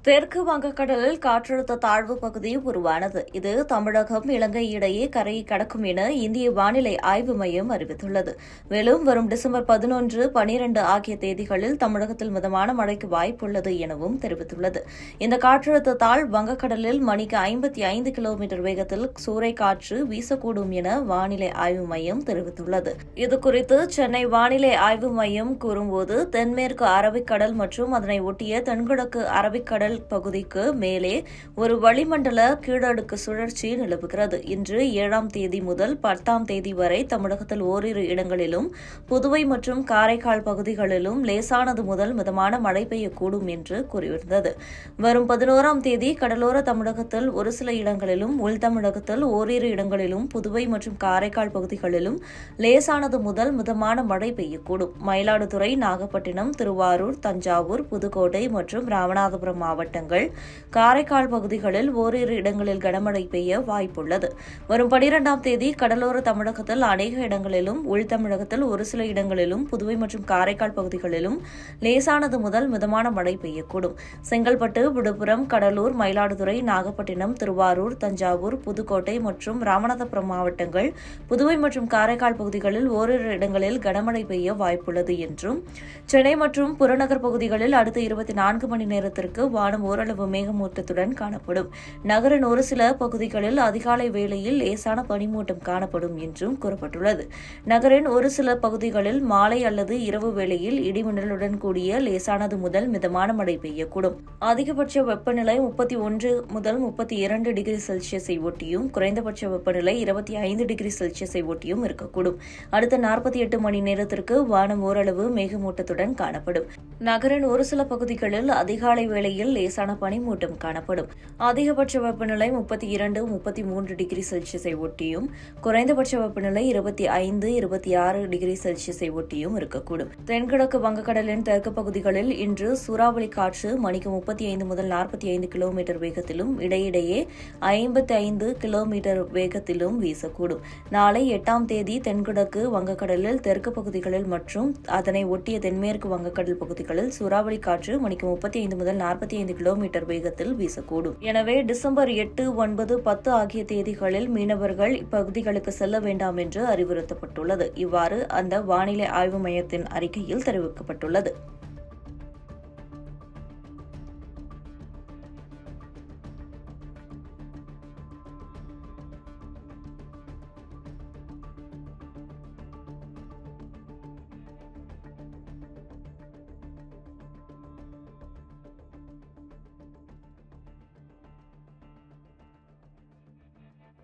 தெற்கு வங்கக்கடலில் காற்றழுத்த தாழ்வு பகுதி உருவானது. இது தமிழகம், இலங்கை இடையே கரையை கடக்கும் என இந்திய வானிலை ஆய்வு மையம் அறிவித்துள்ளது. மேலும் வரும் டிசம்பர் 11, 12 ஆகிய தேதிகளில் தமிழகத்தில் மிதமான மழைக்கு வாய்ப்புள்ளது எனவும் தெரிவித்துள்ளது. இந்த காற்றழுத்த தாழ்வு வங்கக்கடலில் மணிக்கு 55 கிலோமீட்டர் வேகத்தில் சூறைக்காற்று வீசக்கூடும் என வானிலை ஆய்வு மையம் தெரிவித்துள்ளது. இதுகுறித்து சென்னை வானிலை ஆய்வு மையம் கூறும்போது, தென்மேற்கு அரபிக்கடல் மற்றும் அதனை ஒட்டிய தென்கிழக்கு அரபிக்கடல் பகுதிக்கு மேலே ஒரு வளிமண்டல கீழடுக்கு சுழற்சி நிலவுகிறது. இன்று 7ஆம் தேதி முதல் 10ஆம் தேதி வரை தமிழகத்தில் ஓரிரு இடங்களிலும், புதுவை மற்றும் காரைக்கால் பகுதிகளிலும் லேசானது முதல் மிதமான மழை பெய்யக்கூடும் என்று கூறியிருந்தது. வரும் 11ஆம் தேதி கடலோர தமிழகத்தில் ஒரு சில இடங்களிலும், உள் தமிழகத்தில் ஓரிரு இடங்களிலும், புதுவை மற்றும் காரைக்கால் பகுதிகளிலும் லேசானது முதல் மிதமான மழை பெய்யக்கூடும். மயிலாடுதுறை, நாகப்பட்டினம், திருவாரூர், தஞ்சாவூர், புதுக்கோட்டை மற்றும் ராமநாதபுரம் மாவட்டங்கள், காரைக்கால் பகுதிகளில் ஓரிரு இடங்களில் கனமழை பெய்ய வாய்ப்புள்ளது. வரும் 12ஆம் தேதி கடலோர தமிழகத்தில் அநேக இடங்களிலும், உள் தமிழகத்தில் ஒரு சில இடங்களிலும், புதுவை மற்றும் காரைக்கால் பகுதிகளிலும் லேசானது முதல் மிதமான மழை பெய்யக்கூடும். செங்கல்பட்டு, விழுப்புரம், கடலூர், மயிலாடுதுறை, நாகப்பட்டினம், திருவாரூர், தஞ்சாவூர், புதுக்கோட்டை மற்றும் ராமநாதபுரம் மாவட்டங்கள், புதுவை மற்றும் காரைக்கால் பகுதிகளில் ஓரிரு இடங்களில் கனமழை பெய்ய வாய்ப்புள்ளது என்றும், சென்னை மற்றும் புறநகர் பகுதிகளில் அடுத்த 24 மணி நேரத்திற்கு வானம் ஓரளவு மேகமூட்டத்துடன் காணப்படும். நகரின் ஒரு சில பகுதிகளில் அதிகாலை வேளையில் லேசான பனிமூட்டம் காணப்படும் என்றும் கூறப்பட்டுள்ளது. நகரின் ஒரு சில பகுதிகளில் மாலை அல்லது இரவு வேளையில் இடிமின்னலுடன் கூடிய லேசானது முதல் மிதமான மழை பெய்யக்கூடும். அதிகபட்ச வெப்பநிலை 31 முதல் 32 டிகிரி செல்சியஸை ஒட்டியும், குறைந்தபட்ச வெப்பநிலை 25 டிகிரி செல்சியஸை ஒட்டியும் இருக்கக்கூடும். அடுத்த 48 மணி நேரத்திற்கு வானம் ஓரளவு மேகமூட்டத்துடன் காணப்படும். நகரின் ஒரு சில பகுதிகளில் அதிகாலை வேளையில் லேசான பனிமூட்டம் காணப்படும். அதிகபட்ச வெப்பநிலை 32, 33 டிகிரி செல்சியஸை ஒட்டியும், குறைந்தபட்ச வெப்பநிலை 25, 26 டிகிரி செல்சியஸை ஒட்டியும் இருக்கக்கூடும். தென்கிழக்கு வங்கக்கடலின் தெற்கு பகுதிகளில் இன்று சூறாவளி காற்று மணிக்கு 35 முதல் 45 கிலோமீட்டர் வேகத்திலும், இடையிடையே 55 கிலோமீட்டர் வேகத்திலும் வீசக்கூடும். நாளை 8ஆம் தேதி தென்கிழக்கு வங்கக்கடலில் தெற்கு பகுதிகளில் மற்றும் அதனை ஒட்டிய தென்மேற்கு வங்கக்கடல் பகுதிகளில் சூறாவளி காற்று மணிக்கு 35 முதல் 45 கிலோமீட்டர் வேகத்தில் வீசக்கூடும். எனவே டிசம்பர் 8, 9, 10 ஆகிய தேதிகளில் மீனவர்கள் இப்பகுதிகளுக்கு செல்ல வேண்டாம் என்று அறிவுறுத்தப்பட்டுள்ளது. இவ்வாறு அந்த வானிலை ஆய்வு மையத்தின் அறிக்கையில் தெரிவிக்கப்பட்டுள்ளது.